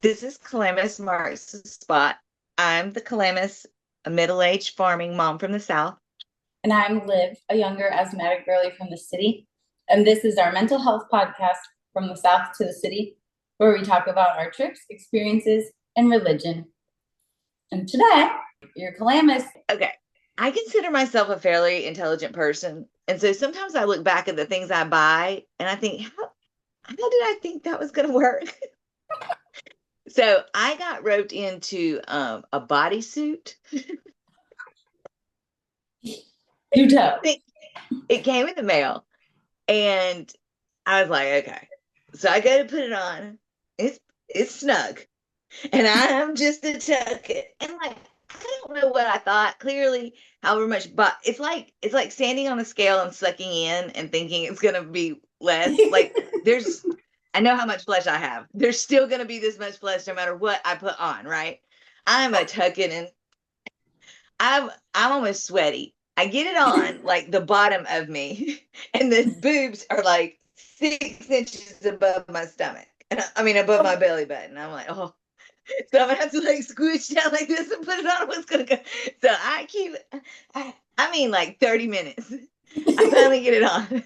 This is Calamus Marks Spot. I'm the Calamus, a middle-aged farming mom from the South. And I'm Liv, a younger asthmatic girly from the city. And this is our mental health podcast from the South to the city, where we talk about our trips, experiences, and religion. And today, your Calamus. Okay, I consider myself a fairly intelligent person. And so sometimes I look back at the things I buy and I think, how did I think that was going to work? So I got roped into a bodysuit. Do tell. It came in the mail and I was like, okay. So I go to put it on. It's snug. And I'm just a tucket. And like, I don't know what I thought. Clearly, however much, but it's like standing on a scale and sucking in and thinking it's gonna be less. Like I know how much flesh I have. There's still gonna be this much flesh no matter what I put on, right? I'm a tucking and I'm almost sweaty. I get it on like the bottom of me, and the boobs are like 6 inches above my stomach. I mean above my belly button. I'm like, oh, so I'm gonna have to like squish down like this and put it on. What's gonna go? So I mean, like 30 minutes. I finally get it on.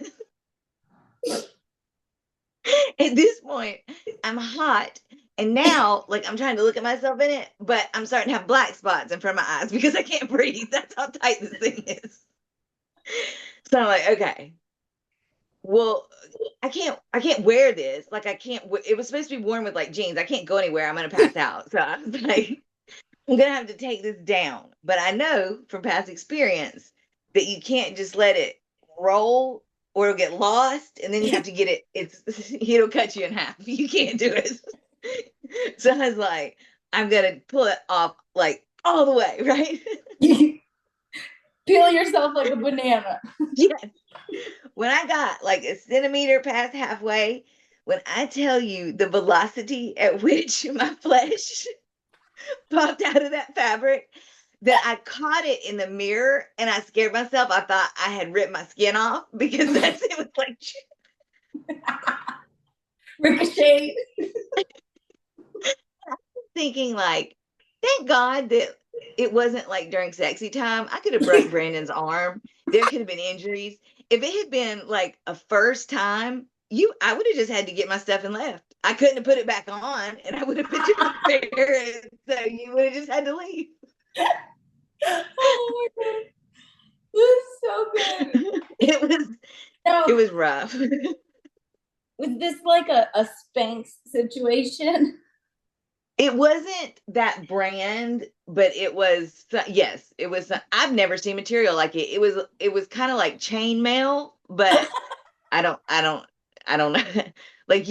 At this point, I'm hot. And now, like, I'm trying to look at myself in it, but I'm starting to have black spots in front of my eyes because I can't breathe. That's how tight this thing is. So I'm like, okay, well, I can't wear this. Like, it was supposed to be worn with like jeans. I can't go anywhere. I'm gonna pass out. So I was like, I'm gonna have to take this down. But I know from past experience that you can't just let it roll or it'll get lost and then you have to get it'll cut you in half. You can't do it. So I was like, I'm gonna pull it off like all the way, right? Peel yourself like a banana. Yes. When I got like a centimeter past halfway, when I tell you the velocity at which my flesh popped out of that fabric, that I caught it in the mirror and I scared myself. I thought I had ripped my skin off because it was like Ricochet. thinking like, thank God that it wasn't like during sexy time. I could have broke Brandon's arm. There could have been injuries. If it had been like a first time, I would have just had to get my stuff and left. I couldn't have put it back on and I would have been too embarrassed. So you would have just had to leave. Oh my God. This is so good. it was it So, was rough. was this like a Spanx situation? It wasn't that brand, but it was, yes, it was. I've never seen material like it. It was kind of like chainmail, but I don't know. Like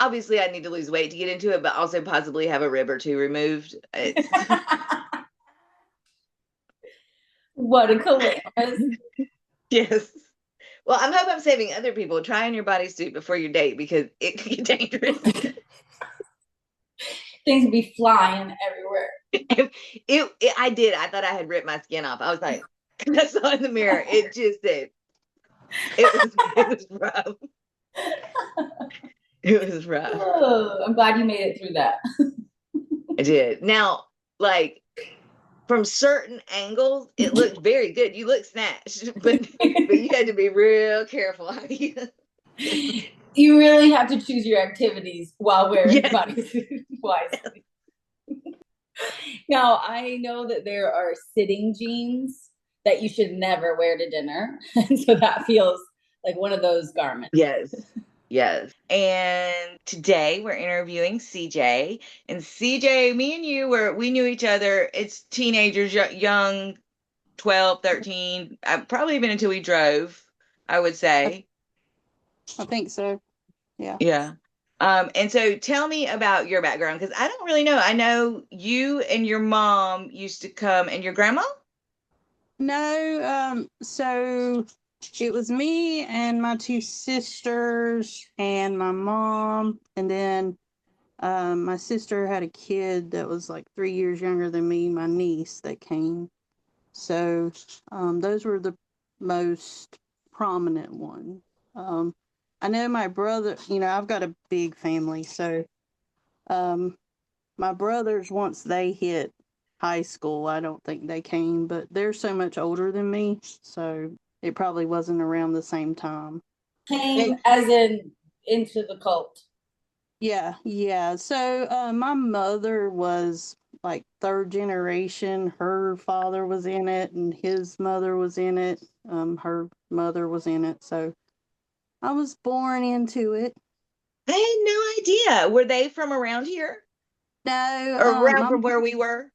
obviously I need to lose weight to get into it, but also possibly have a rib or two removed. What a Calamus. Yes. Well, I'm hoping I'm saving other people. Try on your bodysuit before your date because it can get dangerous. Things be flying everywhere. I did. I thought I had ripped my skin off. I was like, I saw in the mirror. It just did. It was rough. It was rough. Oh, I'm glad you made it through that. I did. Now, like from certain angles, it looked very good. You look snatched, but you had to be real careful. You really have to choose your activities while wearing Yes. bodysuits wisely. Now, I know that there are sitting jeans that you should never wear to dinner. And so that feels like one of those garments. Yes. Yes. And today we're interviewing CJ. And CJ, me and you we knew each other. It's teenagers, young, 12, 13, probably even until we drove, I would say. I think so. Yeah. Yeah. And so tell me about your background because I don't really know. I know you and your mom used to come and your grandma? No, so it was me and my two sisters and my mom, and then my sister had a kid that was like 3 years younger than me, my niece that came. So those were the most prominent ones. I know my brother, I've got a big family, so My brothers, once they hit high school, I don't think they came, but they're so much older than me, so it probably wasn't around the same time. Came as in into the cult. Yeah, yeah. So my mother was like third generation. Her father was in it, and his mother was in it. Her mother was in it. So I was born into it. I had no idea. Were they from around here No, or around from where we were?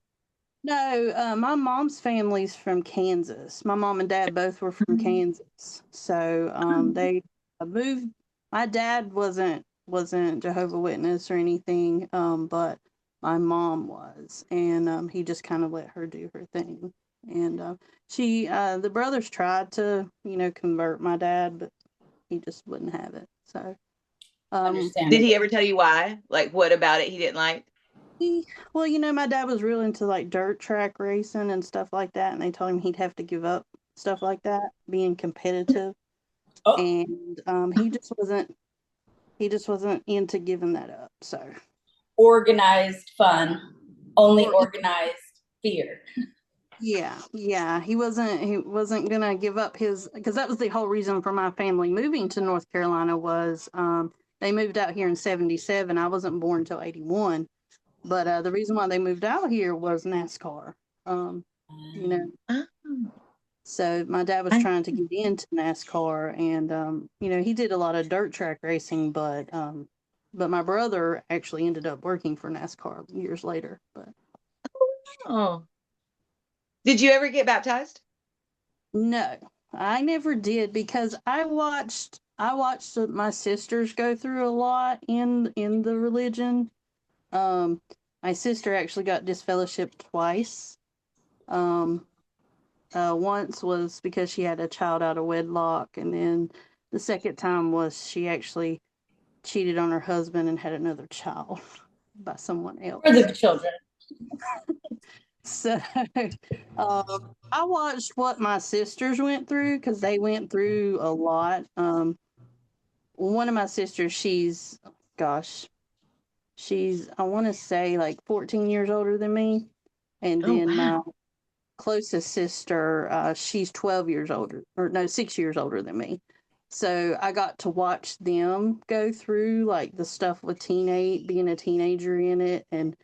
my mom's family's from Kansas. My mom and dad both were from Kansas. So they moved. My dad wasn't Jehovah Witness or anything, but my mom was, and he just kind of let her do her thing. And the brothers tried to convert my dad, but he just wouldn't have it. So Did he ever tell you why? Like, what about it he didn't like? Well, my dad was real into like dirt track racing and stuff like that, and they told him he'd have to give up stuff like that, being competitive, and he just wasn't into giving that up. So organized fun, only organized fear. Yeah, he wasn't gonna give up his, because that was the whole reason for my family moving to North Carolina was they moved out here in 77. I wasn't born until 81. But the reason why they moved out here was NASCAR. You know, Oh, so my dad was trying to get into NASCAR, and he did a lot of dirt track racing, but my brother actually ended up working for NASCAR years later. But oh. Did you ever get baptized? no, I never did because I watched my sisters go through a lot in the religion. Um, my sister actually got disfellowshipped twice. Um, once was because she had a child out of wedlock, and then the second time was she actually cheated on her husband and had another child by someone else. For the children. So I watched what my sisters went through because they went through a lot. One of my sisters, she's I want to say like 14 years older than me, and Oh, then my wow. closest sister, she's 12 years older, or no, 6 years older than me. So I got to watch them go through like the stuff with being a teenager in it. And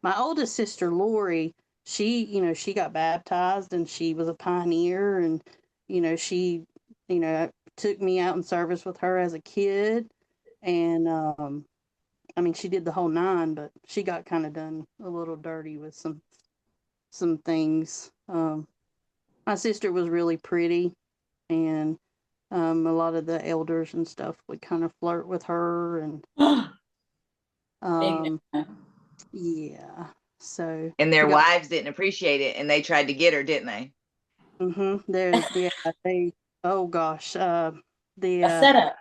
my oldest sister, Lori, she got baptized and she was a pioneer. And, she, took me out in service with her as a kid. And, I mean, she did the whole nine, but she got kind of done a little dirty with some things. My sister was really pretty, and a lot of the elders and stuff would kind of flirt with her, and yeah. So And their wives didn't appreciate it, and they tried to get her, didn't they? They. Oh gosh, a setup.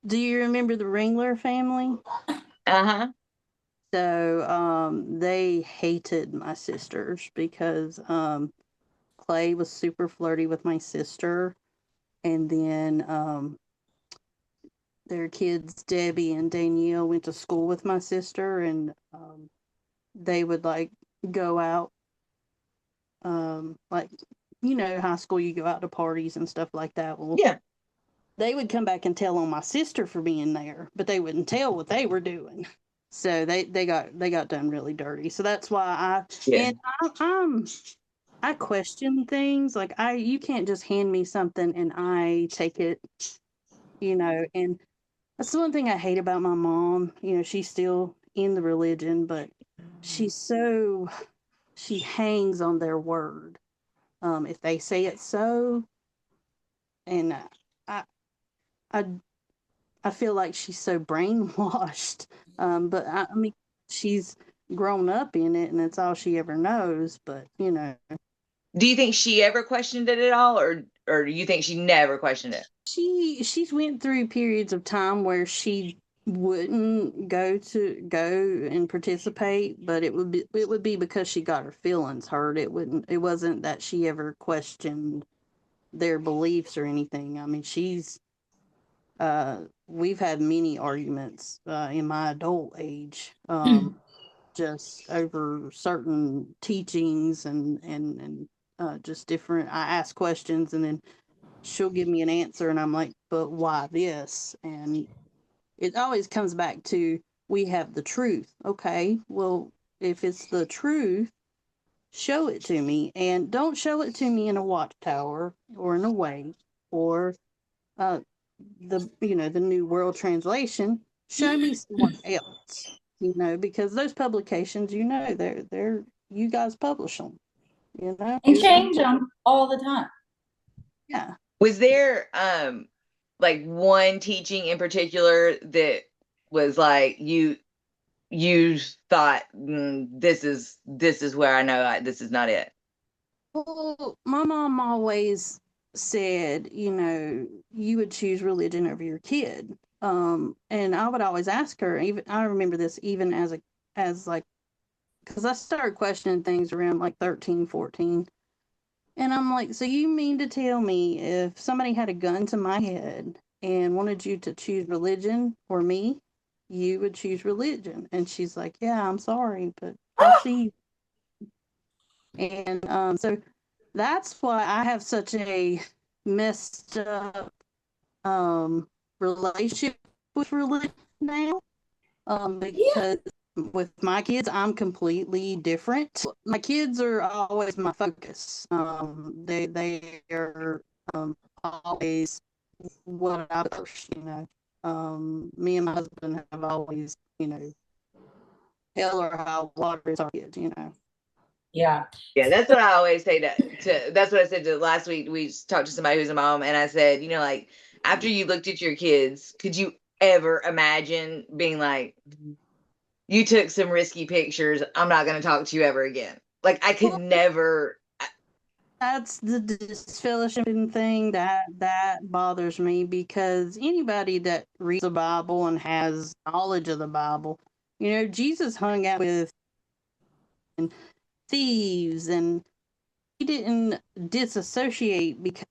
Do you remember the Ringler family? Uh-huh. So they hated my sisters because Clay was super flirty with my sister, and then their kids, Debbie and Danielle, went to school with my sister, and they would like go out, like high school, you go out to parties and stuff like that. Well, Yeah. they would come back and tell on my sister for being there, but they wouldn't tell what they were doing. So they got done really dirty. So that's why I question things. Like you can't just hand me something and I take it, and that's the one thing I hate about my mom. She's still in the religion, but she hangs on their word. If they say it's so, and I I I feel like she's so brainwashed. But I mean, she's grown up in it, and it's all she ever knows. But Do you think she ever questioned it at all, or do you think she never questioned it? she's went through periods of time where she wouldn't go and participate, but it would be because she got her feelings hurt. It wasn't that she ever questioned their beliefs or anything. I mean, she's we've had many arguments in my adult age, just over certain teachings and just different. I ask questions and then she'll give me an answer, and I'm like, but why this? And it always comes back to, we have the truth. Okay, well, if it's the truth, show it to me, and don't show it to me in a watchtower or in a way or uh, the New World Translation. Show me someone else, because those publications, they're you guys publish them, And change them all the time. Yeah. Was there like one teaching in particular that was like you thought, this is where I know this is not it? Well, my mom always said, you would choose religion over your kid. And I would always ask her, even I remember this even as like, because I started questioning things around like 13, 14. And I'm like, so you mean to tell me if somebody had a gun to my head and wanted you to choose religion or me, you would choose religion? And she's like, yeah, I'm sorry, but I'll see. And so that's why I have such a messed up relationship with religion now. Because with my kids, I'm completely different. My kids are always my focus. They are always what I first. Me and my husband have always, hell or high water is our kids. Yeah. Yeah, that's what I always say to that's what I said to last week. We talked to somebody who's a mom, and I said, like, after you looked at your kids, could you ever imagine being like, you took some risky pictures, I'm not going to talk to you ever again? Like, I could never. That's the disfellowshipping thing that bothers me, because anybody that reads the Bible and has knowledge of the Bible, Jesus hung out with thieves, and he didn't disassociate because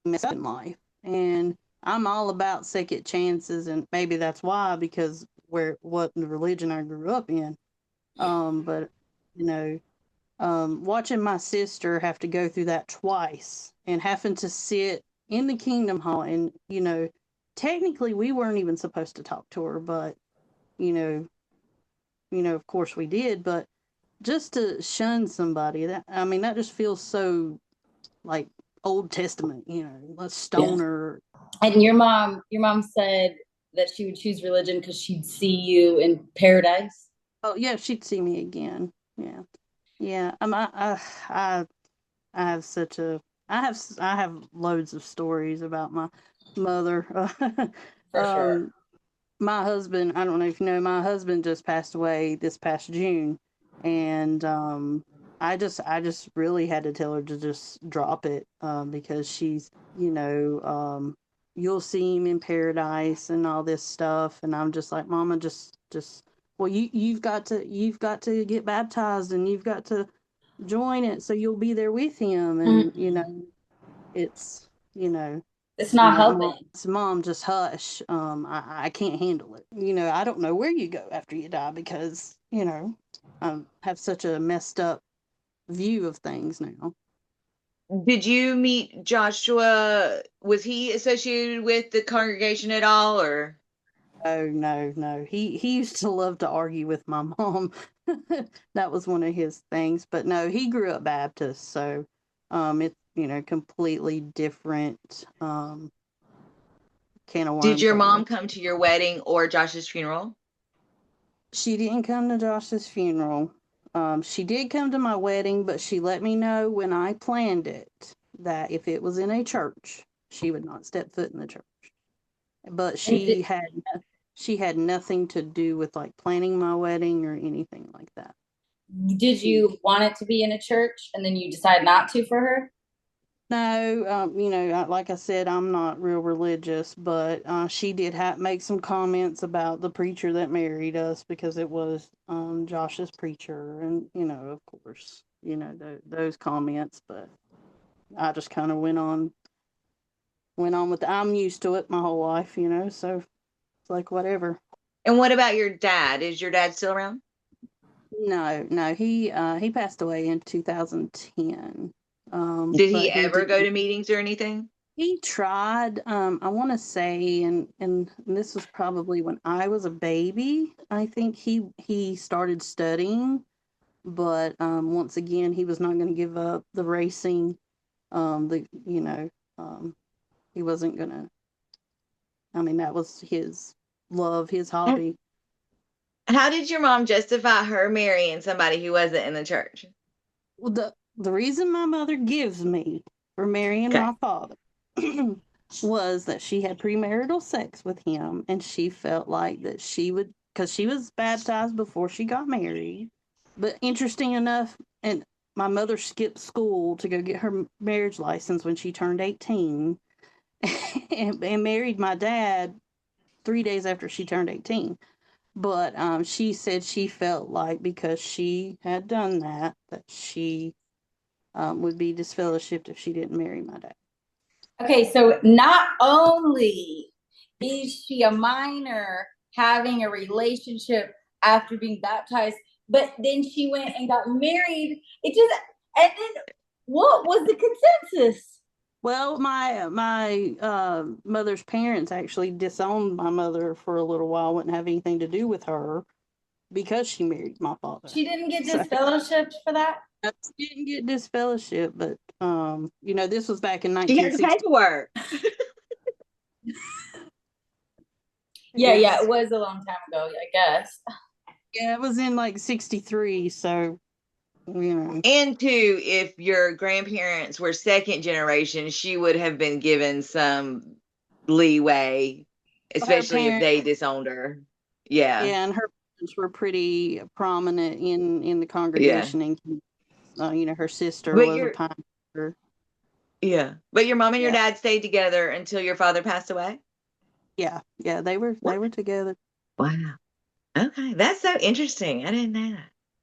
he messed up in life. And I'm all about second chances, and maybe that's why, because what the religion I grew up in. But watching my sister have to go through that twice and having to sit in the Kingdom Hall, and technically we weren't even supposed to talk to her, but of course we did. But just to shun somebody, that just feels so like Old Testament, let's stone her. And your mom said that she would choose religion because she'd see you in paradise. Oh yeah, she'd see me again. Yeah. I have such a I have loads of stories about my mother. For sure. My husband, I don't know if you know, my husband just passed away this past June, and I just really had to tell her to just drop it, because she's, you'll see him in paradise and all this stuff, and I'm just like, Mama, just well, you've got to get baptized, and you've got to join it so you'll be there with him. And it's it's not helping. Mom, just hush. I can't handle it. I don't know where you go after you die, because I have such a messed up view of things now. Did you meet Joshua? Was he associated with the congregation at all, or? Oh no. He used to love to argue with my mom. That was one of his things. But no, he grew up Baptist, so it's completely different can of worms. Did your mom come to your wedding or Josh's funeral? She didn't come to Josh's funeral. She did come to my wedding, but she let me know when I planned it that if it was in a church, she would not step foot in the church. But she had nothing to do with like planning my wedding or anything like that. Did you want it to be in a church and then you decide not to for her? No, like I said, I'm not real religious, but she did make some comments about the preacher that married us, because it was Josh's preacher, and of course, those comments. But I just kind of went on went on with I'm used to it my whole life, so it's like whatever. And what about your dad? Is your dad still around? No, he passed away in 2010. Did But he ever go to meetings or anything? he tried. I want to say, and this was probably when I was a baby. I think he started studying, but once again, he was not going to give up the racing. He wasn't going to. I mean, that was his love, his hobby. How did your mom justify her marrying somebody who wasn't in the church? Well, the reason my mother gives me for marrying Okay. my father was that she had premarital sex with him, and she felt like that she would, because she was baptized before she got married. But interesting enough, and my mother skipped school to go get her marriage license when she turned 18 and married my dad 3 days after she turned 18. But she said she felt like because she had done that she would be disfellowshipped if she didn't marry my dad. Okay, so not only is she a minor having a relationship after being baptized, but then she went and got married. And then what was the consensus? Well, my mother's parents actually disowned my mother for a little while, wouldn't have anything to do with her because she married my father. She didn't get disfellowshipped for that? She didn't get disfellowship, but this was back in She had the 1960. paperwork. Yeah, it was a long time ago, I guess. Yeah, it was in like 63, so And two, if your grandparents were second generation, she would have been given some leeway, especially if they disowned her. Yeah. Yeah, and her parents were pretty prominent in the congregation, and her sister But was a pastor. Yeah. But your mom and your dad stayed together until your father passed away? Yeah, they were together. Wow. Okay. That's so interesting. I didn't know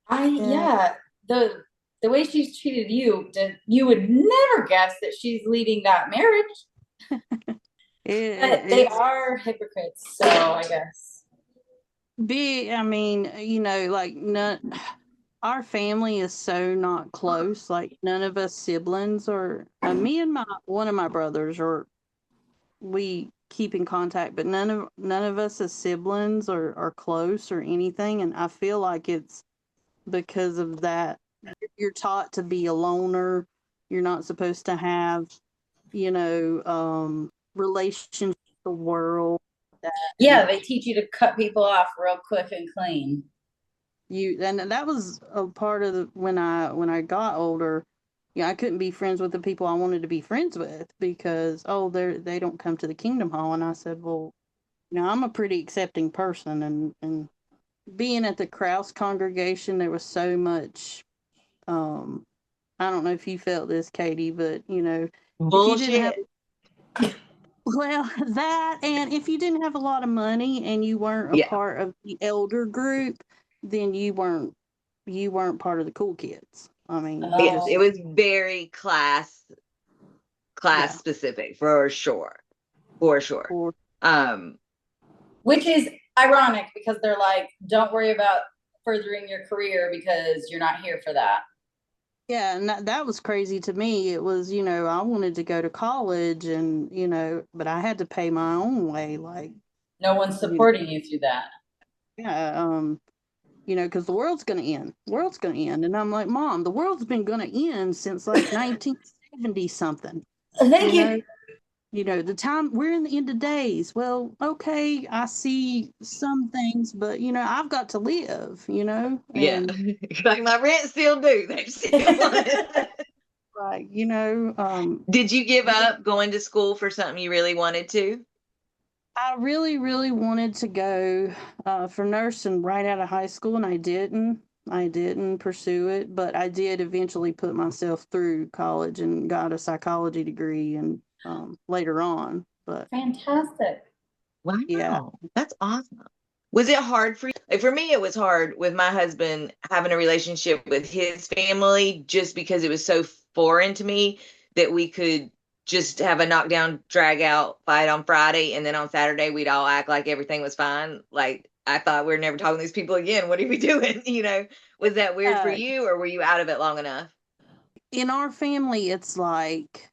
that. The way she's treated you, you would never guess that she's leaving that marriage. But they are hypocrites, so I guess. I mean, like our family is so not close. Like none of us siblings or me and one of my brothers we keep in contact, but none of us as siblings are close or anything. And I feel like it's because of that. You're taught to be a loner. You're not supposed to have, relationships with the world. They teach you to cut people off real quick and clean. And that was a part of when I got older. I couldn't be friends with the people I wanted to be friends with because they don't come to the Kingdom Hall. And I said, well, I'm a pretty accepting person, and being at the Krause congregation, there was so much. I don't know if you felt this, Katie, but Bullshit. Well, that, and if you didn't have a lot of money and you weren't a part of the elder group, then you weren't part of the cool kids. I mean, it was very class specific for sure. Which is ironic because they're like, don't worry about furthering your career because you're not here for that. Yeah, and that was crazy to me. It was, I wanted to go to college and, but I had to pay my own way. Like, no one's supporting you through that. Yeah, because the world's going to end. And I'm like, Mom, the world's been going to end since like 1970 something. Thank you. The time we're in the end of days. Well, okay, I see some things, but I've got to live, and like my rent still due. Right, Did you give up going to school for something you really wanted to? I really, really wanted to go for nursing right out of high school, and I didn't pursue it, but I did eventually put myself through college and got a psychology degree and later on. But fantastic. Wow. Yeah. That's awesome. Was it hard for you? Like for me, it was hard with my husband having a relationship with his family just because it was so foreign to me that we could just have a knockdown, drag out fight on Friday, and then on Saturday we'd all act like everything was fine. Like I thought we were never talking to these people again. What are we doing? Was that weird for you, or were you out of it long enough? In our family, it's like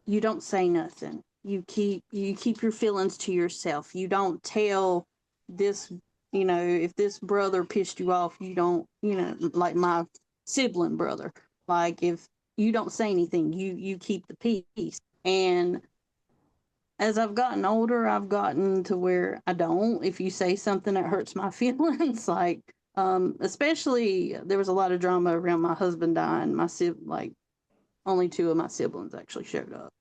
you don't say nothing. You keep your feelings to yourself. You don't tell this, if this brother pissed you off, you don't, like my sibling brother. Like if you don't say anything, you keep the peace. And as I've gotten older, I've gotten to where I don't. If you say something that hurts my feelings, like especially there was a lot of drama around my husband dying. Like only two of my siblings actually showed up,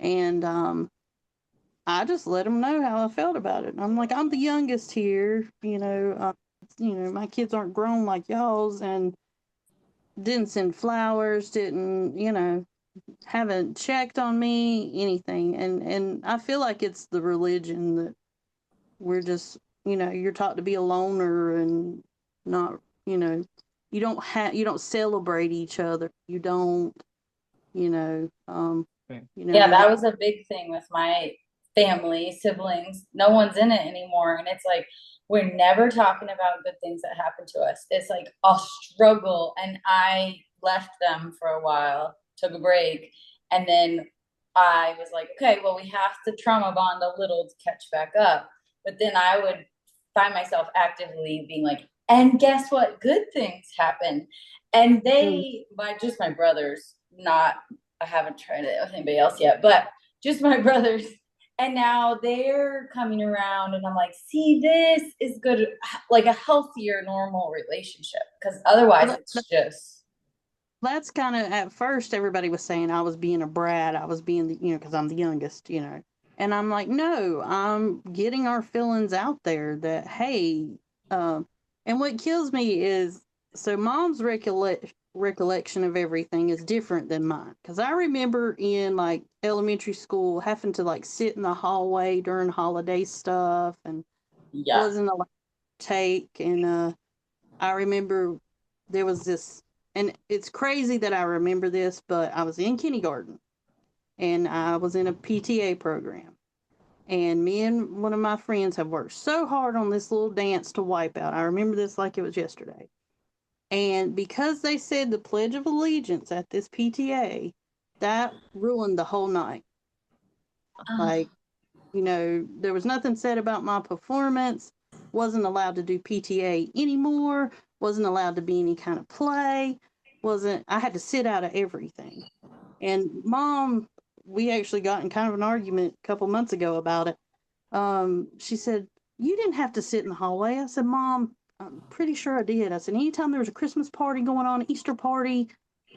and I just let them know how I felt about it. I'm like, I'm the youngest here, my kids aren't grown like y'all's, and didn't send flowers, didn't, haven't checked on me, anything. And I feel like it's the religion that we're just, you're taught to be a loner and not, you don't celebrate each other. You don't, Yeah, that was a big thing with my family, siblings. No one's in it anymore. And it's like, we're never talking about good things that happened to us. It's like a struggle. And I left them for a while, took a break. And then I was like, okay, well, we have to trauma bond a little to catch back up. But then I would find myself actively being like, and guess what? Good things happen. And my brothers, I haven't tried it with anybody else yet, but just my brothers. And now they're coming around and I'm like, see, this is good, like a healthier, normal relationship. Because otherwise it's just. That's kind of, at first, everybody was saying I was being a brat. I was being, because I'm the youngest, And I'm like, no, I'm getting our feelings out there that, hey, and what kills me is, so mom's recollection of everything is different than mine. Because I remember in like elementary school having to like sit in the hallway during holiday stuff and wasn't allowed to take. And I remember there was this, and it's crazy that I remember this, but I was in kindergarten and I was in a PTA program. And me and one of my friends have worked so hard on this little dance to Wipeout. I remember this like it was yesterday. And because they said the Pledge of Allegiance at this PTA, that ruined the whole night. Like, there was nothing said about my performance, wasn't allowed to do PTA anymore, wasn't allowed to be any kind of play, I had to sit out of everything. And mom, we actually got in kind of an argument a couple months ago about it. She said, you didn't have to sit in the hallway. I said, Mom, I'm pretty sure I did. I said, anytime there was a Christmas party going on, Easter party,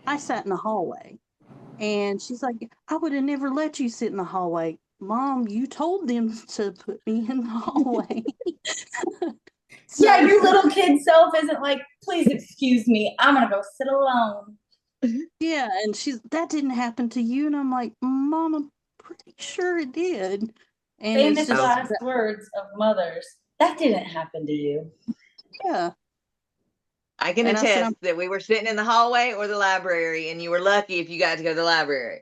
I sat in the hallway. And she's like, I would have never let you sit in the hallway. Mom, you told them to put me in the hallway. So, yeah, your little kid self isn't like, please excuse me, I'm going to go sit alone. Yeah, and that didn't happen to you. And I'm like, Mom, I'm pretty sure it did. And famous last words of mothers. That didn't happen to you. Yeah. I can attest that we were sitting in the hallway or the library, and you were lucky if you got to go to the library.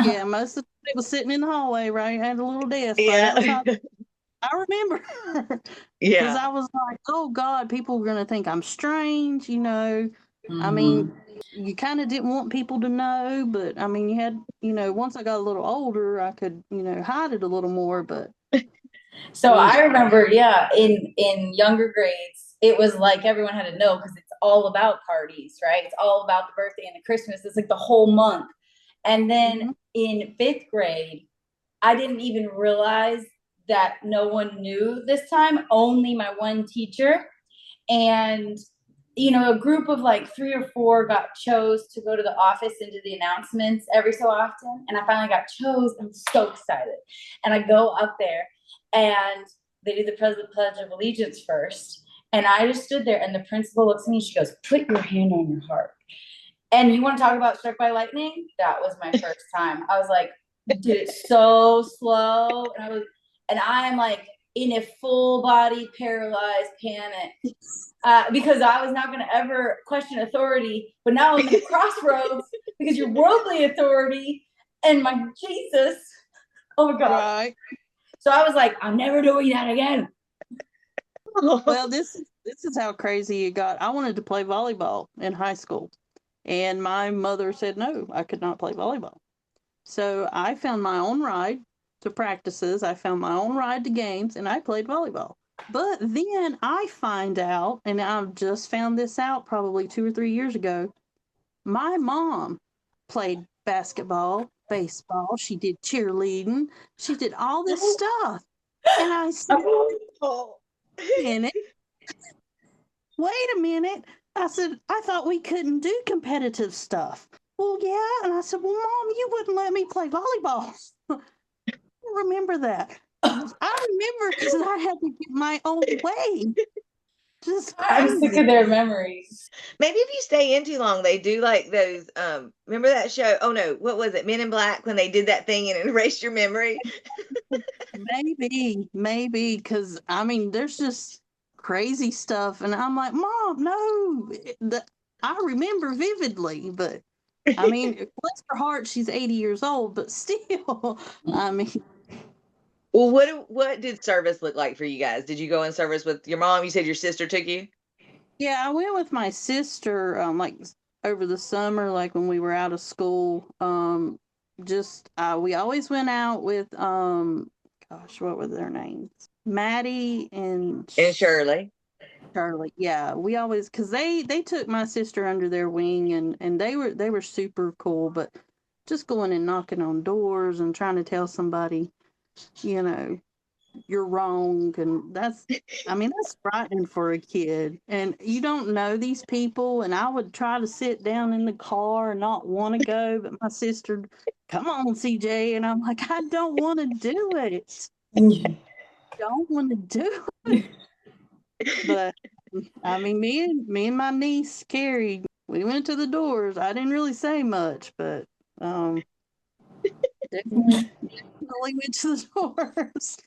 Yeah, most of the people sitting in the hallway, right? Had a little desk. Yeah. I remember. Yeah. Because I was like, oh God, people are going to think I'm strange, Mm-hmm. I mean, you kind of didn't want people to know, but I mean, you had, once I got a little older, I could, hide it a little more, but. So I remember, in younger grades, it was like everyone had to know because it's all about parties, right? It's all about the birthday and the Christmas. It's like the whole month. And then in 5th grade, I didn't even realize that no one knew this time, only my one teacher. And, a group of like 3 or 4 got chose to go to the office and do the announcements every so often. And I finally got chose. I'm so excited. And I go up there and they do the Pledge of Allegiance first. And I just stood there and the principal looks at me and she goes, put your hand on your heart. And you want to talk about struck by lightning? That was my first time. I was like, did it so slow. And I'm like in a full body paralyzed panic because I was not going to ever question authority. But now I'm in the crossroads because you're worldly authority And my Jesus. Oh my God. Right. So I was like, I'm never doing that again. Well, this is how crazy it got. I wanted to play volleyball in high school, and my mother said no, I could not play volleyball. So I found my own ride to practices. I found my own ride to games, and I played volleyball. But then I find out, and I've just found this out probably 2 or 3 years ago. My mom played basketball, baseball. She did cheerleading. She did all this stuff. And I said, Oh. minute. Wait a minute. I said, I thought we couldn't do competitive stuff. Well, yeah. And I said, well, Mom, you wouldn't let me play volleyball. Remember that. I remember because I had to get my own way. Just I'm sick crazy. of their memories. Maybe if you stay in too long, they do like those. Remember that show? Oh no, what was it? Men in Black, when they did that thing and erased your memory. Maybe, because I mean, there's just crazy stuff, and I'm like, Mom, no, I remember vividly, but I mean, bless her heart, she's 80 years old, but still, I mean, Well, what did service look like for you guys? Did you go in service with your mom? You said your sister took you. yeah, I went with my sister, like over the summer, like when we were out of school. Just we always went out with gosh, what were their names? Maddie and And Shirley. Charlie. Yeah, we always because they took my sister under their wing, and they were super cool. But just going and knocking on doors and trying to tell somebody, you know, you're wrong, and that's frightening for a kid, and you don't know these people. And I would try to sit down in the car and not want to go, but my sister, come on, CJ, and I'm like, I don't want to do it. Don't want to do it. But I mean, me and my niece Carrie, we went to the doors. I didn't really say much, but definitely went to the doors.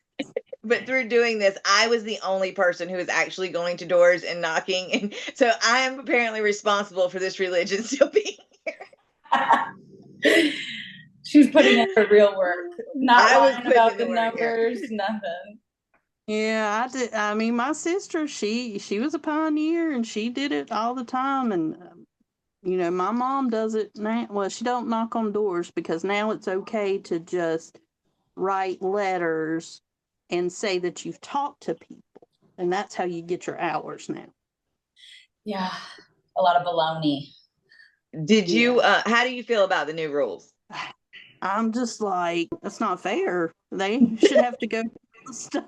But through doing this, I was the only person who was actually going to doors and knocking, and so I am apparently responsible for this religion still being here. She was putting in her real work, not I was lying putting about in the the work here. numbers, nothing. Yeah, I did. I mean, my sister, she was a pioneer, and she did it all the time. And my mom does it now. Well, she don't knock on doors because now it's okay to just write letters and say that you've talked to people, and that's how you get your hours now. Yeah, a lot of baloney. Did you? How do you feel about the new rules? I'm just like, that's not fair. They should have to go through the stuff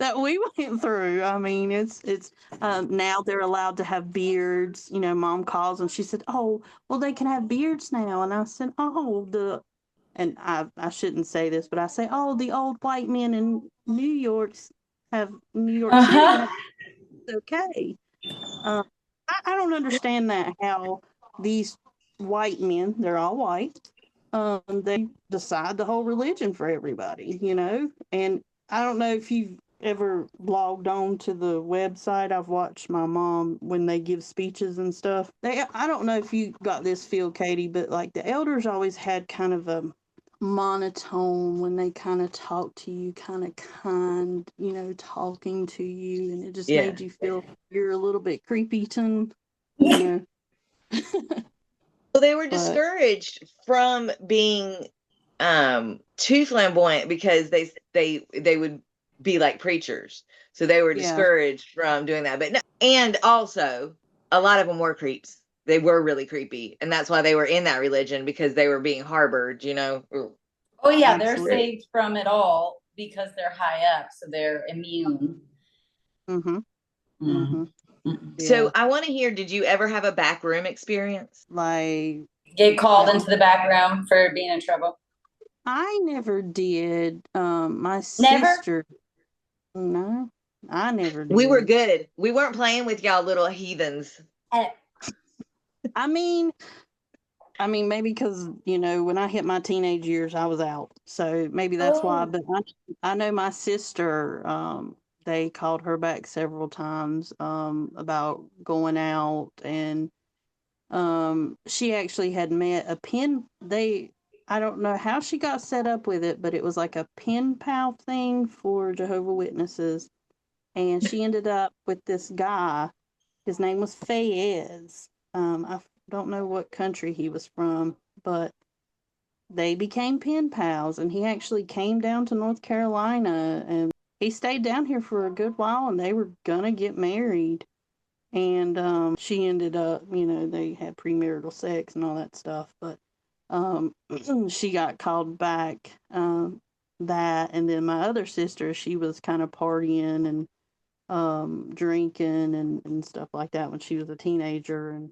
that we went through. I mean, it's now they're allowed to have beards. Mom calls and she said, "Oh, well, they can have beards now." And I said, "Oh, and I shouldn't say this, but I say, oh, the old white men in New York City have it's okay." I don't understand that, how these white men, they're all white, they decide the whole religion for everybody, and I don't know if you've ever logged on to the website. I've watched my mom when they give speeches and stuff. I don't know if you got this feel, Katie, but like the elders always had kind of a monotone when they kind of talk to you, kind of talking to you, and it just made you feel you're a little bit creepy-ton. Well, they were discouraged from being too flamboyant because they would be like preachers, so they were discouraged from doing that. But no, and also a lot of them were creeps. They were really creepy, and that's why they were in that religion, because they were being harbored. Oh yeah, they're saved from it all because they're high up, so they're immune. So I want to hear, did you ever have a back room experience? Like get called into the back room for being in trouble? I never did. My sister. No, I never did. We were good. We weren't playing with y'all little heathens. I mean, maybe because, when I hit my teenage years, I was out. So maybe that's why. But I know my sister, they called her back several times about going out. And she actually had met I I don't know how she got set up with it, but it was like a pen pal thing for Jehovah Witnesses. And she ended up with this guy. His name was Fayez. I don't know what country he was from, but they became pen pals. And he actually came down to North Carolina, and he stayed down here for a good while, and they were going to get married. And she ended up, they had premarital sex and all that stuff. But she got called back that. And then my other sister, she was kind of partying and drinking and stuff like that when she was a teenager, and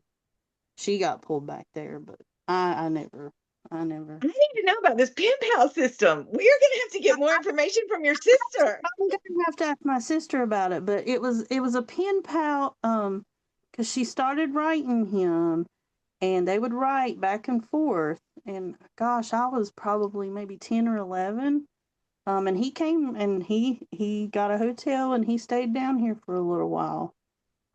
she got pulled back there. But I never. I need to know about this pen pal system. We are going to have to get more information from your sister. I'm gonna have to ask my sister about it. But it was a pen pal, because she started writing him, and they would write back and forth. And gosh, I was probably maybe 10 or 11. And he came and he got a hotel and he stayed down here for a little while.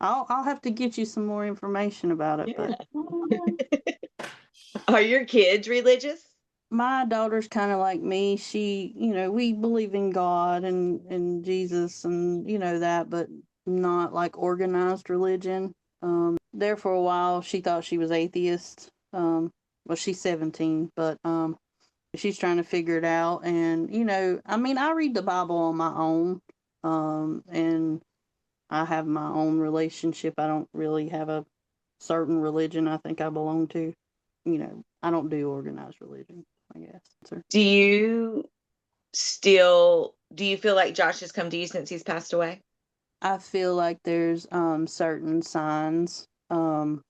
I'll have to get you some more information about it. Yeah. But Are your kids religious? my daughter's kind of like me. She, we believe in God and Jesus and that, but not like organized religion. There for a while, she thought she was atheist. Well, she's 17, but she's trying to figure it out. And I read the Bible on my own, and I have my own relationship. I don't really have a certain religion I think I belong to. I don't do organized religion, I guess. Do you feel like Josh has come to you since he's passed away? I feel like there's certain signs. So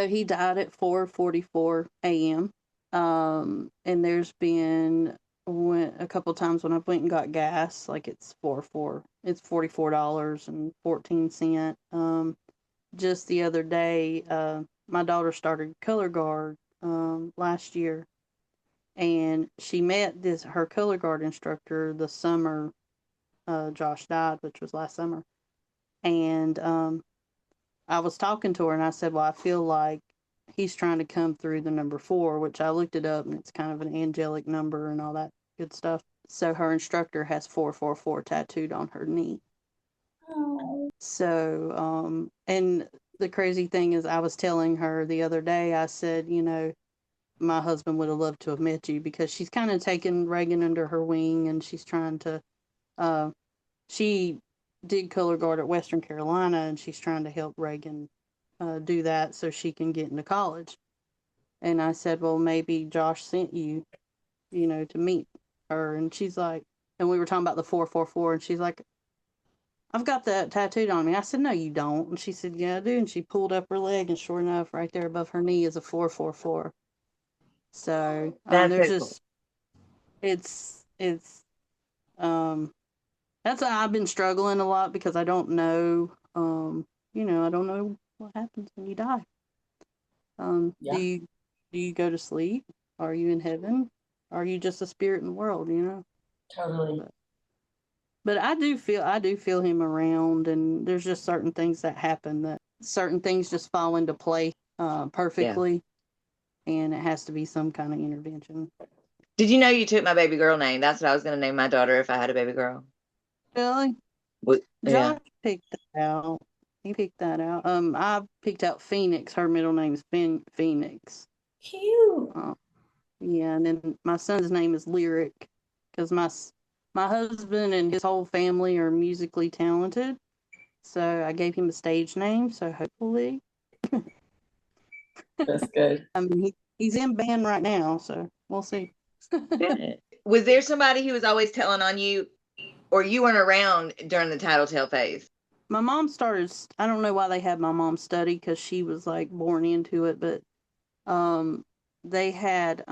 he died at 4:44 a.m. And there's been a couple times when I went and got gas, like it's $44.14. Just the other day, my daughter started color guard last year, and she met her color guard instructor the summer Josh died, which was last summer. And I was talking to her, and I said, well, I feel like he's trying to come through the number 4, which I looked it up, and it's kind of an angelic number and all that good stuff. So her instructor has 444 tattooed on her knee. Oh. So, and the crazy thing is, I was telling her the other day, I said, my husband would have loved to have met you, because she's kind of taken Reagan under her wing, and she's trying to, she did color guard at Western Carolina, and she's trying to help Reagan do that so she can get into college. And I said, well, maybe Josh sent you, to meet her. And she's like, and we were talking about the 444, and she's like, I've got that tattooed on me. I said, no, you don't. And she said, yeah, I do. And she pulled up her leg, and sure enough, right there above her knee is a 444. So there's just, it's that's I've been struggling a lot, because I don't know, I don't know what happens when you die. Yeah. Do you go to sleep? Are you in heaven? Are you just a spirit in the world? Totally. But I do feel him around, and there's just certain things that happen, that certain things just fall into play perfectly, and it has to be some kind of intervention. Did you know you took my baby girl name? That's what I was going to name my daughter if I had a baby girl. Really? Josh picked that out. He picked that out. I picked out Phoenix. Her middle name is Phoenix. Cute. Yeah, and then my son's name is Lyric, because my husband and his whole family are musically talented. So I gave him a stage name. So hopefully, that's good. I mean, he's in band right now, so we'll see. Was there somebody who was always telling on you, or you weren't around during the tattletale phase? My mom started, I don't know why they had my mom study, because she was like born into it, but they had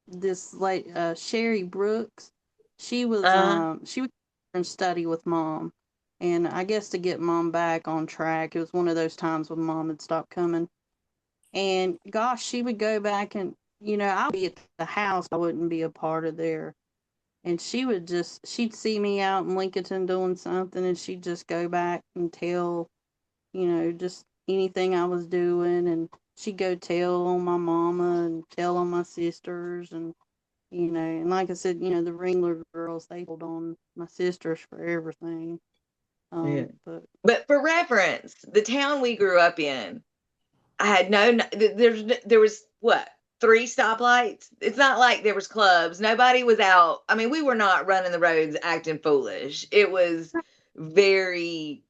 this Sherry Brooks. She was in study with mom, and I guess to get mom back on track, it was one of those times when mom had stopped coming. And gosh, she would go back, and I'd be at the house, I wouldn't be a part of there. And she'd see me out in Lincolnton doing something, and she'd just go back and tell, just anything I was doing. And she'd go tell on my mama and tell on my sisters, and and like I said, the Ringler girls, they hold on my sisters for everything. Yeah. But But for reference, the town we grew up in, I had there was what, 3 stoplights. It's not like there was clubs. Nobody was out. I mean, we were not running the roads acting foolish. It was very,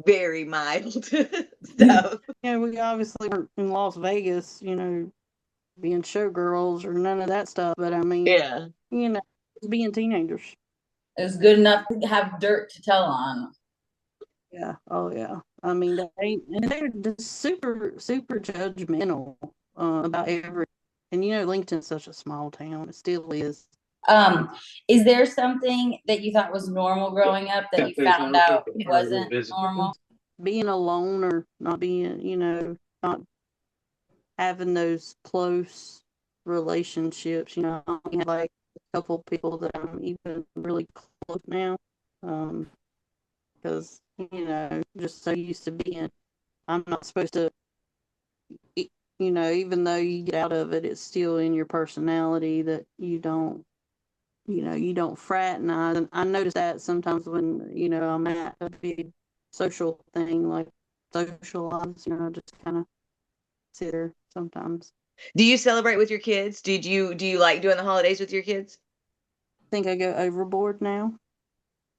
very mild stuff. we obviously weren't in Las Vegas, being showgirls or none of that stuff. But I mean, Yeah. being teenagers. It was good enough to have dirt to tell on. Yeah. Oh yeah. I mean, they're just super, super judgmental about everything. And Lincoln's such a small town. It still is. Is there something that you thought was normal growing up that you found out wasn't normal? Being alone, or not being, not having those close relationships. I have like a couple people that I'm even really close now. Because, just so used to being, I'm not supposed to, even though you get out of it, it's still in your personality that you don't fraternize. And I notice that sometimes when, I'm at a big social thing, like socialize, I just kind of sit there sometimes. Do you celebrate with your kids? Do you like doing the holidays with your kids? I think I go overboard now.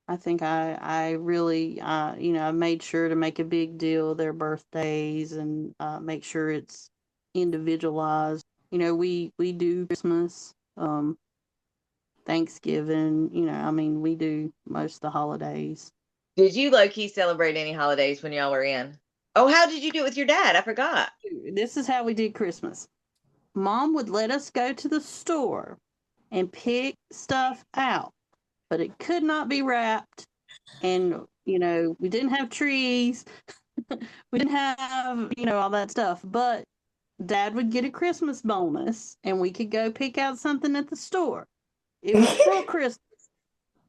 I think I really, I made sure to make a big deal of their birthdays and make sure it's individualized. We do Christmas, Thanksgiving, I mean, we do most of the holidays. Did you low-key celebrate any holidays when y'all were in? Oh, how did you do it with your dad? I forgot. This is how we did Christmas. Mom would let us go to the store and pick stuff out, but it could not be wrapped. And, we didn't have trees. We didn't have, all that stuff. But Dad would get a Christmas bonus and we could go pick out something at the store. It was still Christmas,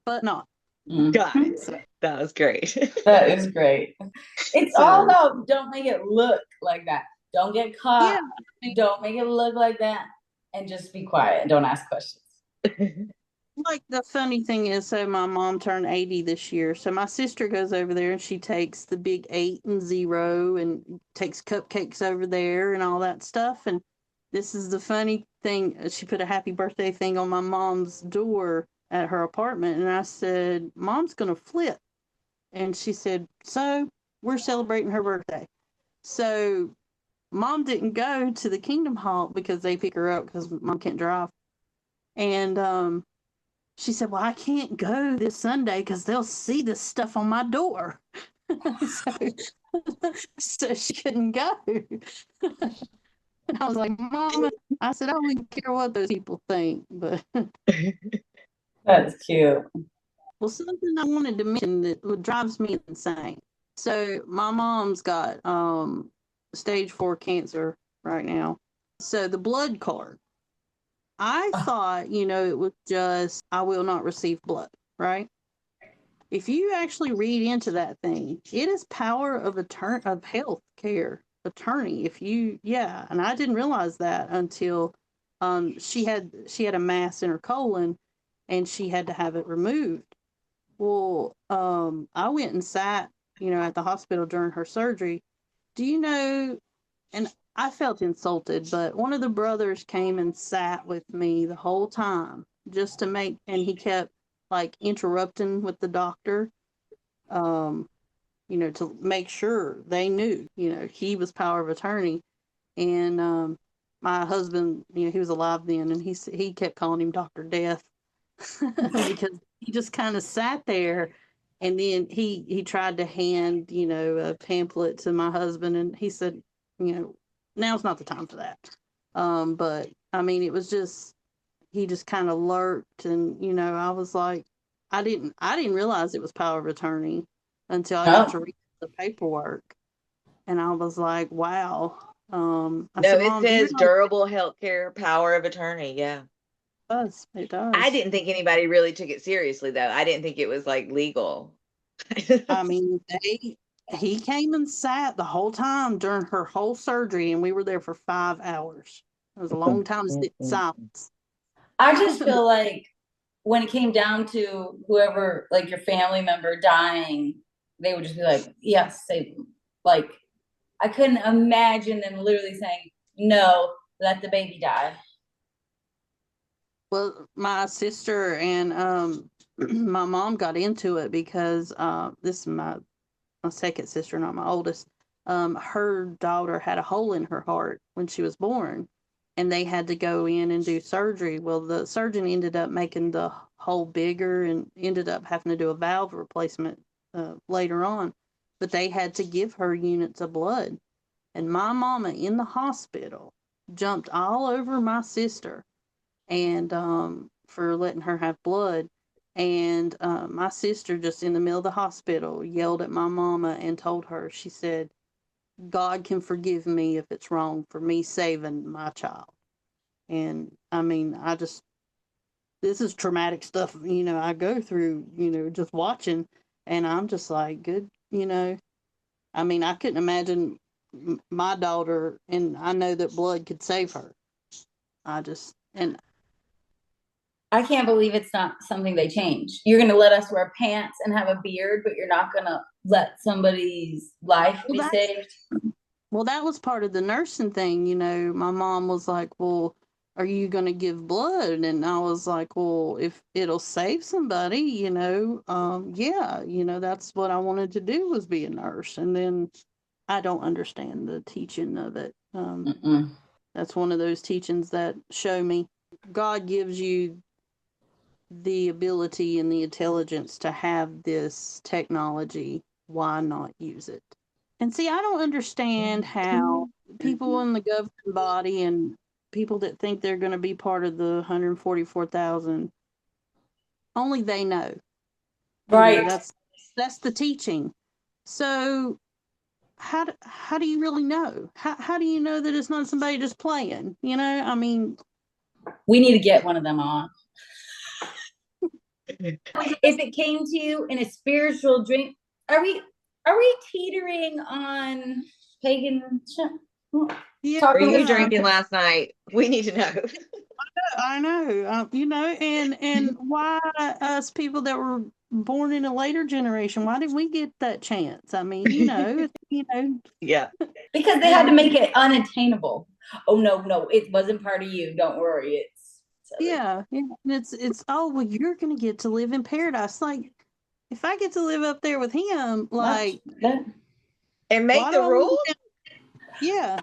but not. Got it. So, that was great. That is great. It's all about don't make it look like that. Don't get caught. Yeah. Don't make it look like that. And just be quiet and don't ask questions. Like, the funny thing is, so my mom turned 80 this year. So my sister goes over there and she takes the big 8 and 0 and takes cupcakes over there and all that stuff. And this is the funny thing. She put a happy birthday thing on my mom's door at her apartment. And I said, Mom's going to flip. And she said, so we're celebrating her birthday. So Mom didn't go to the Kingdom Hall because they pick her up because Mom can't drive. And she said, well, I can't go this Sunday because they'll see this stuff on my door. so she couldn't go. And I was like, Mama, I said, I don't care what those people think. But that's cute. Well, something I wanted to mention that drives me insane. So my mom's got stage 4 cancer right now. So the blood card, I thought, it was just, I will not receive blood, right? If you actually read into that thing, it is power of health care attorney. And I didn't realize that until she had a mass in her colon and she had to have it removed. Well, I went and sat, at the hospital during her surgery. Do you know, and I felt insulted, but one of the brothers came and sat with me the whole time just to and he kept like interrupting with the doctor, to make sure they knew, he was power of attorney. And my husband, he was alive then, and he kept calling him Dr. Death because he just kind of sat there. And then he tried to hand, a pamphlet to my husband, and he said, now's not the time for that. But I mean, it was just, he just kind of lurked, and I was like, I didn't realize it was power of attorney until I got to read the paperwork, and I was like, wow. It says durable healthcare power of attorney. Yeah, it does. I didn't think anybody really took it seriously, though. I didn't think it was like legal. I mean, he came and sat the whole time during her whole surgery, and we were there for 5 hours. It was a long time to sit in silence. I just feel like when it came down to whoever, like your family member dying, they would just be like, yes, save them. Like, I couldn't imagine them literally saying, no, let the baby die. Well, my sister and my mom got into it because this is my second sister, not my oldest. Her daughter had a hole in her heart when she was born, and they had to go in and do surgery. Well, the surgeon ended up making the hole bigger and ended up having to do a valve replacement later on. But they had to give her units of blood. And my mama in the hospital jumped all over my sister and for letting her have blood. And my sister, just in the middle of the hospital, yelled at my mama and told her, she said, God can forgive me if it's wrong for me saving my child. And I mean, this is traumatic stuff, I go through, just watching, and I'm just like, good, I mean, I couldn't imagine my daughter, and I know that blood could save her. And I can't believe it's not something they change. You're going to let us wear pants and have a beard, but you're not going to let somebody's life be saved. Well, that was part of the nursing thing. My mom was like, well, are you going to give blood? And I was like, well, if it'll save somebody, yeah, that's what I wanted to do, was be a nurse. And then I don't understand the teaching of it. That's one of those teachings that show me God gives you the ability and the intelligence to have this technology. Why not use it? And see, I don't understand how people in the governing body and people that think they're going to be part of the 144,000, only they know. Right. That's the teaching. So how do you really know? How do you know that it's not somebody just playing? I mean, we need to get one of them on. If it came to you in a spiritual dream, are we teetering on pagan? Yeah, were you drinking last night? We need to know. I know, and why us people that were born in a later generation, why didn't we get that chance? I mean, Yeah, because they had to make it unattainable. Oh no, it wasn't part of you. Don't worry, it's yeah. It's well, you're gonna get to live in paradise. Like, if I get to live up there with him, like, and make the rules. Yeah.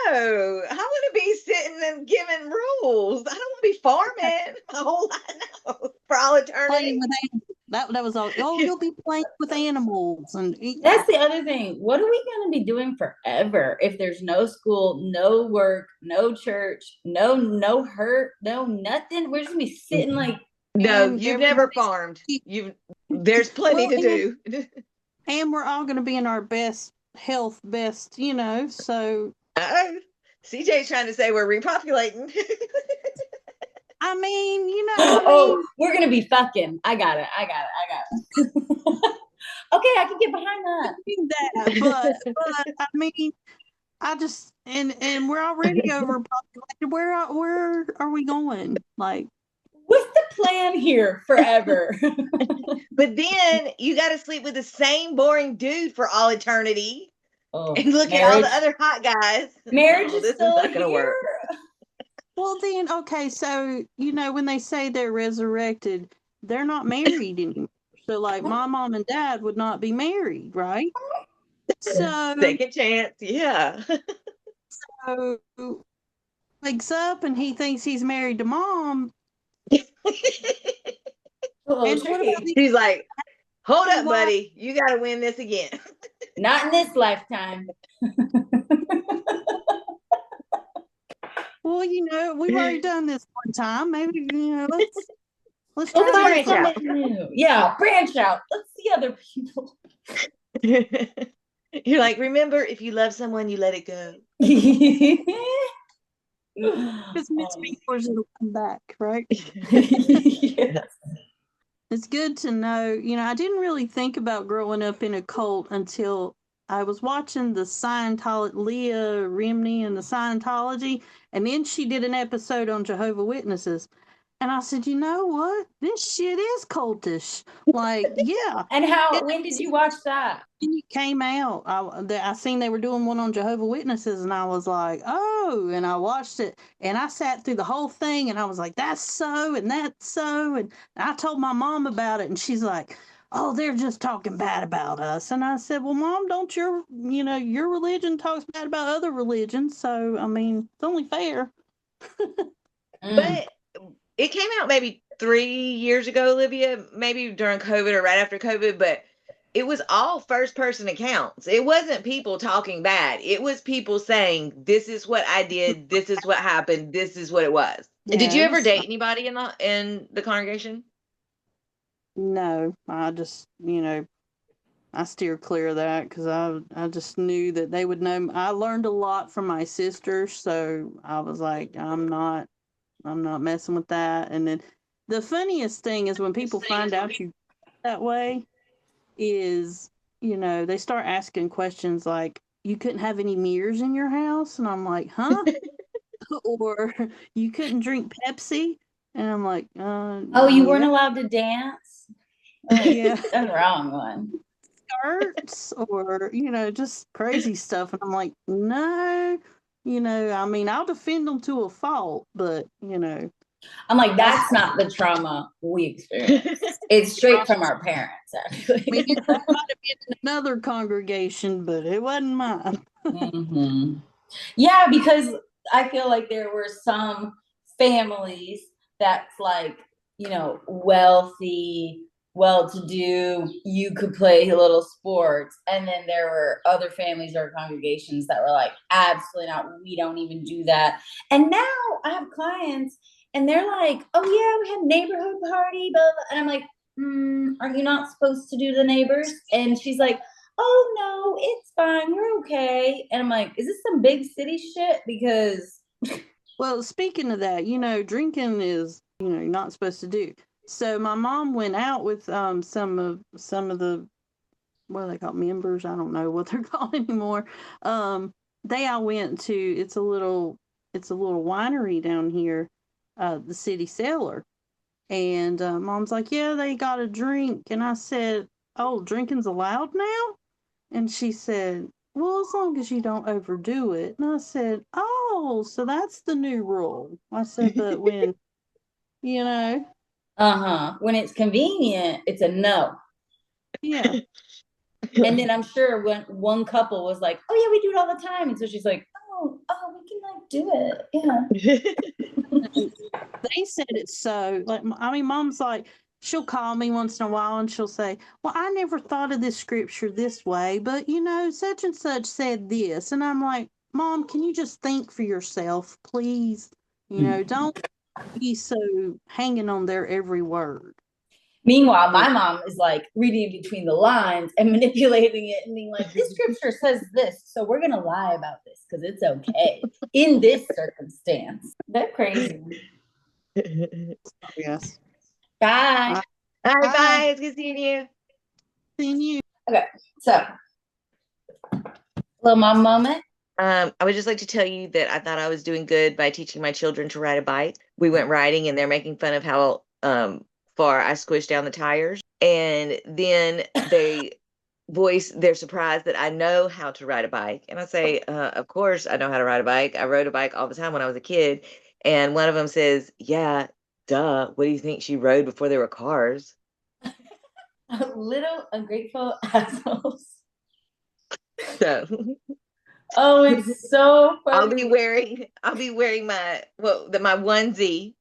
No, I want to be sitting and giving rules. I don't want to be farming my whole life for all eternity. That was all. Oh, you'll be playing with animals, and that's the other thing. What are we going to be doing forever if there's no school, no work, no church, no hurt, no nothing? We're just gonna be sitting like. No, you've never farmed. There's plenty to do. And we're all going to be in our best health, so. CJ's trying to say we're repopulating. I mean, we're gonna be fucking. I got it. Okay, I can get behind that. But I mean, I just and we're already overpopulated. Where are we going? Like, what's the plan here forever? But then you got to sleep with the same boring dude for all eternity. And look at all the other hot guys. Marriage is still not gonna work. Well, then, okay, so, when they say they're resurrected, they're not married anymore. So, like, my mom and dad would not be married, right? So, second chance, yeah. So, wakes up and he thinks he's married to mom. He's like, hold up, buddy. You got to win this again. Not in this lifetime. Well, we've already done this one time. Maybe, let's try branch out. Yeah, branch out. Let's see other people. You're like, remember, if you love someone, you let it go. Because Miss Fingers will come back, right? Yes. It's good to know. I didn't really think about growing up in a cult until I was watching the Scientology, Leah Remini and the Scientology, and then she did an episode on Jehovah Witnesses. And I said, you know what? This shit is cultish. Like, yeah. And when did you watch that? When it came out, I seen they were doing one on Jehovah Witnesses, and I was like, oh, and I watched it, and I sat through the whole thing, and I was like, that's so, and that's so, and I told my mom about it, and she's like, oh, they're just talking bad about us. And I said, well, Mom, don't your religion talks bad about other religions, so, I mean, it's only fair. But it came out maybe 3 years ago, Olivia, maybe during COVID or right after COVID, but it was all first person accounts. It wasn't people talking bad. It was people saying, this is what I did, this is what happened, this is what it was. Yeah, Did you ever date anybody in the congregation? No, I just, I steer clear of that because I just knew that they would know. I learned a lot from my sisters, so I was like, I'm not messing with that. And then the funniest thing is when people find out you that way is, they start asking questions like, you couldn't have any mirrors in your house? And I'm like, huh? Or you couldn't drink Pepsi? And I'm like, oh, you weren't allowed to dance? Yeah. The wrong one. Skirts or, just crazy stuff. And I'm like, no, I mean, I'll defend them to a fault, but, I'm like, that's not the trauma we experienced. It's straight from our parents, actually. I mean, that might have been in another congregation, but it wasn't mine. Mm-hmm. Yeah, because I feel like there were some families that's like, wealthy, well-to-do, you could play little sports. And then there were other families or congregations that were like, absolutely not, we don't even do that. And now I have clients and they're like, oh yeah, we had neighborhood party, blah, blah. And I'm like, are you not supposed to do the neighbors? And she's like, oh no, it's fine, we're okay. And I'm like, is this some big city shit? Because well, speaking of that, drinking is, you're not supposed to do. So my mom went out with some of the, what are they called, members? I don't know what they're called anymore. They all went to, it's a little winery down here, the City Cellar. And Mom's like, yeah, they got a drink. And I said, oh, drinking's allowed now? And she said, well, as long as you don't overdo it. And I said, oh, so that's the new rule. I said, but when, when it's convenient, it's a no. Yeah. And then I'm sure when one couple was like, oh yeah, we do it all the time. And so she's like, oh, we can like do it. Yeah. They said it so. Like, I mean, Mom's like, she'll call me once in a while and she'll say, well, I never thought of this scripture this way, but such and such said this. And I'm like, Mom, can you just think for yourself, please? Don't be so hanging on their every word. Meanwhile, my mom is like reading between the lines and manipulating it and being like, this scripture says this, so we're going to lie about this because it's okay in this circumstance. They're crazy. Yes. Bye. All right, bye. It's good seeing you. Seeing you. Okay, so little mom moment. I would just like to tell you that I thought I was doing good by teaching my children to ride a bike. We went riding and they're making fun of how far I squished down the tires. And then they voice their surprise that I know how to ride a bike. And I say, of course I know how to ride a bike. I rode a bike all the time when I was a kid. And one of them says, yeah, duh. What do you think she rode before there were cars? Little ungrateful assholes. So oh, it's so funny. I'll be wearing my onesie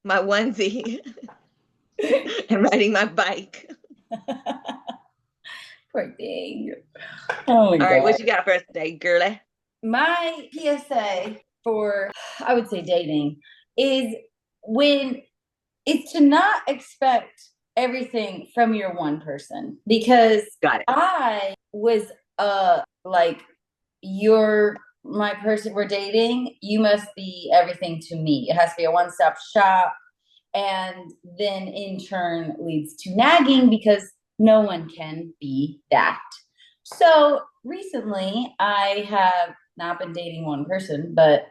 and riding my bike. Poor thing. Oh my God. All right, what you got for us today, girly? My PSA for, I would say, dating is to not expect everything from your one person, because I was like, you're my person, we're dating, you must be everything to me. It has to be a one-stop shop. And then in turn leads to nagging because no one can be that. So recently I have not been dating one person, but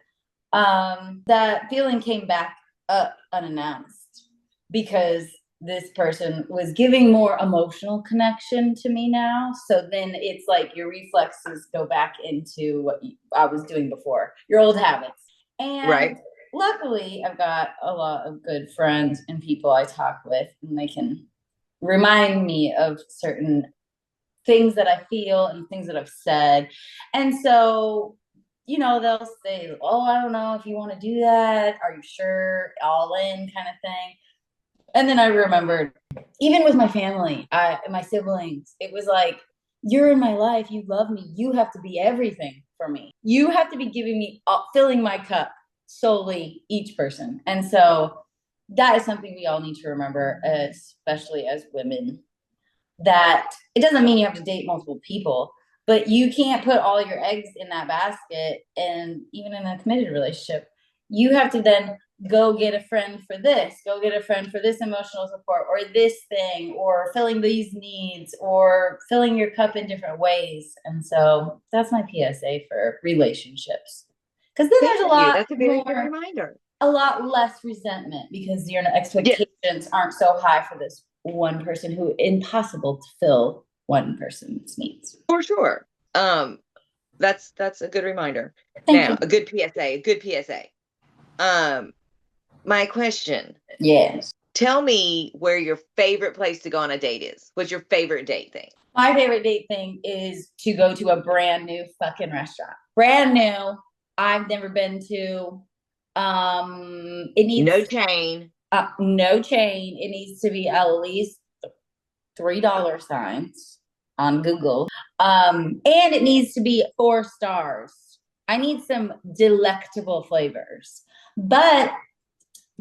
that feeling came back up unannounced because this person was giving more emotional connection to me now. So then it's like your reflexes go back into what I was doing before, your old habits. And Right. luckily, I've got a lot of good friends and people I talk with, and they can remind me of certain things that I feel and things that I've said. And so, you know, they'll say, "Oh, I don't know if you want to do that. Are you sure?" All in kind of thing. And then I remembered, even with my family, my siblings, it was like, you're in my life. You love me. You have to be everything for me. You have to be giving me, filling my cup solely, each person. And so that is something we all need to remember, especially as women, that it doesn't mean you have to date multiple people, but you can't put all your eggs in that basket. And even in a committed relationship, you have to then go get a friend for this, go get a friend for this emotional support, or this thing, or filling these needs, or filling your cup in different ways. And so that's my PSA for relationships. Because then there's a lot That's a very more, good reminder. a lot less resentment because your expectations aren't so high for this one person who impossible to fill one person's needs. For sure. That's a good reminder. Thank you. A good PSA. My question. Yes. Tell me where your favorite place to go on a date is. What's your favorite date thing? My favorite date thing is to go to a brand new fucking restaurant. Brand new. I've never been to. It needs no chain. No chain. It needs to be at least $3 signs on Google. And it needs to be 4 stars. I need some delectable flavors. But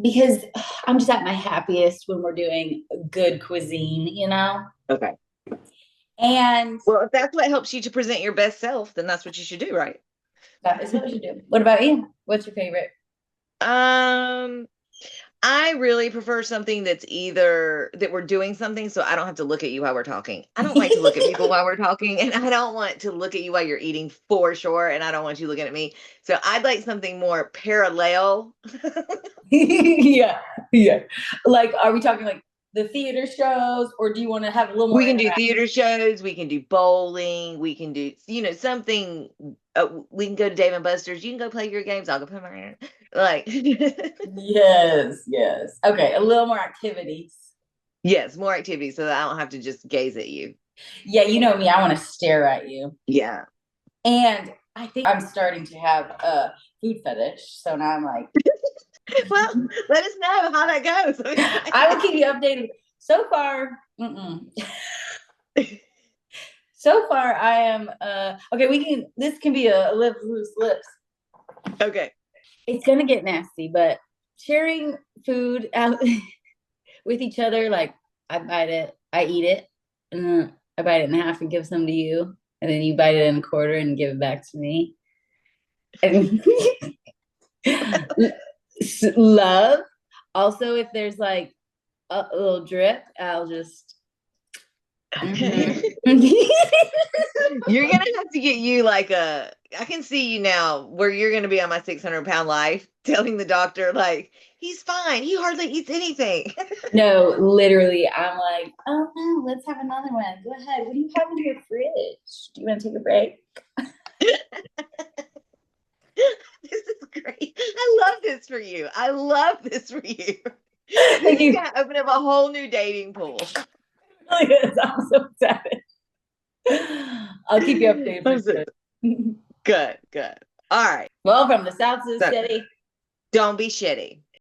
because I'm just at my happiest when we're doing good cuisine, you know? Okay. And well, if that's what helps you to present your best self, then that's what you should do, right? That is what you do. What about you? What's your favorite? I really prefer something that's either that we're doing something so I don't have to look at you while we're talking. I don't like to look at people while we're talking, and I don't want to look at you while you're eating for sure, and I don't want you looking at me. So I'd like something more parallel. Yeah. Like, are we talking like the theater shows, or do you want to have a little more? We can do theater shows. We can do bowling. We can do, something. We can go to Dave and Buster's. You can go play your games. I'll go play my like. Yes. Okay, a little more activities. Yes, more activities, so that I don't have to just gaze at you. Yeah, you know me. I want to stare at you. Yeah. And I think I'm starting to have a food fetish. So now I'm like, well, let us know how that goes. I will keep you updated. So far, so far I am okay, this can be a live loose lips. Okay. It's gonna get nasty, but sharing food out with each other, like I bite it, I eat it, and then I bite it in half and give some to you, and then you bite it in a quarter and give it back to me. And love. Also, if there's like a little drip, I'll just. Okay. You're gonna have to get you like I can see you now where you're gonna be on my 600-pound life telling the doctor like he's fine, he hardly eats anything. No, literally, I'm like, oh no, let's have another one. Go ahead. What do you have in your fridge? Do you want to take a break? This is great. I love this for you. Thank you. Gotta open up a whole new dating pool. I'm so excited. I'll keep you updated. Good. All right. Well, from the south to the city. Don't be shitty.